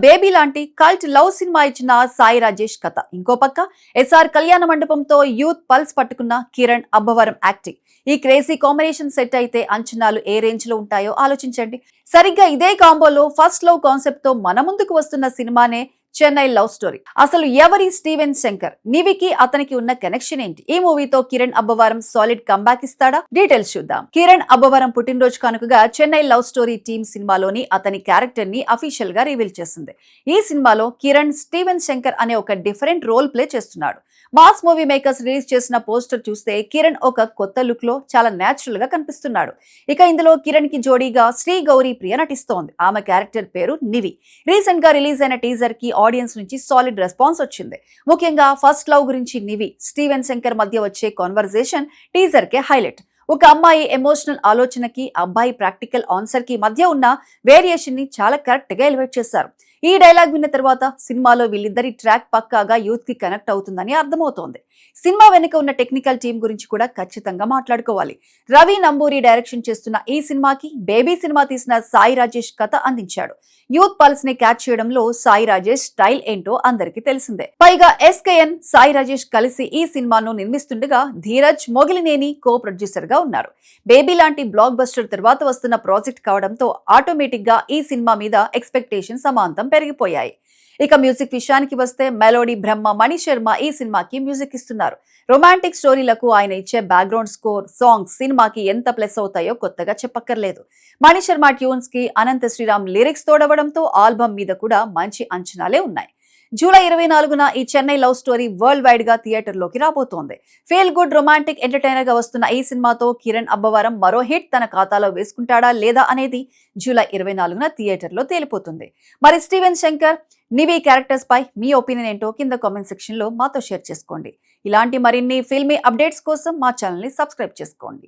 Baby లాంటి cult love cinema ఇచ్చిన సాయి రాజేష్ కథ. ఇంకో పక్క ఎస్ఆర్ కళ్యాణ మండపంతో యూత్ పల్స్ పట్టుకున్న కిరణ్ అబ్బవరం యాక్టింగ్. ఈ క్రేజీ కాంబినేషన్ సెట్ అయితే అంచనాలు ఏ రేంజ్ లో ఉంటాయో ఆలోచించండి. సరిగ్గా ఇదే కాంబోలో ఫస్ట్ లవ్ కాన్సెప్ట్ తో మన ముందుకు వస్తున్న సినిమానే చెన్నై లవ్ స్టోరీ. అసలు ఎవరి స్టీవెన్ శంకర్, నివికి అతనికి ఉన్న కనెక్షన్ ఏంటి? ఈ మూవీతో కిరణ్ అబ్బవరం సాలిడ్ కంబ్యాక్ ఇస్తాడా? డీటెయిల్స్ చూద్దాం. కిరణ్ అబ్బవరం పుట్టినరోజు కనుకగా చెన్నై లవ్ స్టోరీ టీమ్ సినిమాలోని అతని క్యారెక్టర్ ని అఫీషియల్ గా రివీల్ చేసింది. ఈ సినిమాలో కిరణ్ స్టీవెన్ శంకర్ అనే ఒక డిఫరెంట్ రోల్ ప్లే చేస్తున్నాడు. మాస్ మూవీ మేకర్స్ రిలీజ్ చేసిన పోస్టర్ చూస్తే కిరణ్ ఒక కొత్త లుక్ లో చాలా నేచురల్ గా కనిపిస్తున్నాడు. ఇక ఇందులో కిరణ్ కి జోడీగా శ్రీ గౌరీ ప్రియ నటిస్తోంది. ఆమె క్యారెక్టర్ పేరు నివి. రీసెంట్ గా రిలీజ్ అయిన టీజర్ కి ఆడియన్స్ నుంచి సాలిడ్ రెస్పాన్స్ వచ్చింది. ముఖ్యంగా ఫస్ట్ లవ్ గురించి నివి, స్టీవెన్ శంకర్ మధ్య వచ్చే కాన్వర్సేషన్ టీజర్ కే హైలైట్. ఒక అమ్మాయి ఎమోషనల్ ఆలోచనకి, అబ్బాయి ప్రాక్టికల్ ఆన్సర్ కి మధ్య ఉన్న వేరియేషన్ ని చాలా కరెక్ట్ గా ఎలివేట్ చేశారు. ఈ డైలాగ్ విన్న తర్వాత సినిమాలో వీళ్ళిద్దరి ట్రాక్ పక్కాగా యూత్ కి కనెక్ట్ అవుతుందని అర్థమవుతోంది. సినిమా వెనుక ఉన్న టెక్నికల్ టీం గురించి కూడా ఖచ్చితంగా మాట్లాడుకోవాలి. రవి నంబూరి డైరెక్షన్ చేస్తున్న ఈ సినిమాకి బేబీ సినిమా తీసిన సాయి రాజేష్ కథ అందించాడు. యూత్ పల్స్ ని క్యాచ్ చేయడంలో సాయి రాజేష్ స్టైల్ ఏంటో అందరికీ తెలిసిందే. పైగా ఎస్కేఎన్ సాయి రాజేష్ కలిసి ఈ సినిమాను నిర్మిస్తుండగా ధీరజ్ మొగిలినేని కో ప్రొడ్యూసర్ గా ఉన్నారు. బేబీ లాంటి బ్లాక్ బస్టర్ తర్వాత వస్తున్న ప్రాజెక్ట్ కావడంతో ఆటోమేటిక్ గా ఈ సినిమా మీద ఎక్స్పెక్టేషన్ సమాంతం పెరిగిపోయాయి. ఇక మ్యూజిక్ విషయానికి వస్తే మెలోడీ బ్రహ్మ మణి శర్మ ఈ సినిమాకి మ్యూజిక్ ఇస్తున్నారు. రొమాంటిక్ స్టోరీలకు ఆయన ఇచ్చే బ్యాక్గ్రౌండ్ స్కోర్, సాంగ్స్ సినిమాకి ఎంత ప్లస్ అవుతాయో కొత్తగా చెప్పక్కర్లేదు. మణి శర్మ ట్యూన్స్ కి అనంత శ్రీరామ్ లిరిక్స్ తోడవడంతో ఆల్బమ్ మీద కూడా మంచి అంచనాలే ఉన్నాయి. జూలై 24న ఈ Chennai love story world wide గా థియేటర్ లోకి రాబోతోంది. ఫీల్ గుడ్ రొమాంటిక్ ఎంటర్టైనర్ గా వస్తున్న ఈ సినిమాతో కిరణ్ అబ్బవరం మరో హిట్ తన ఖాతాలో వేసుకుంటాడా లేదా అనేది జూలై 24న థియేటర్ లో తేలిపోతుంది. మరి స్టీవెన్ శంకర్, నివి క్యారెక్టర్స్ పై మీ ఒపీనియన్ ఏంటో కింద కామెంట్ సెక్షన్ లో మాతో షేర్ చేసుకోండి. ఇలాంటి మరిన్ని ఫిల్మీ అప్డేట్స్ కోసం మా ఛానల్ ని సబ్స్క్రైబ్ చేసుకోండి.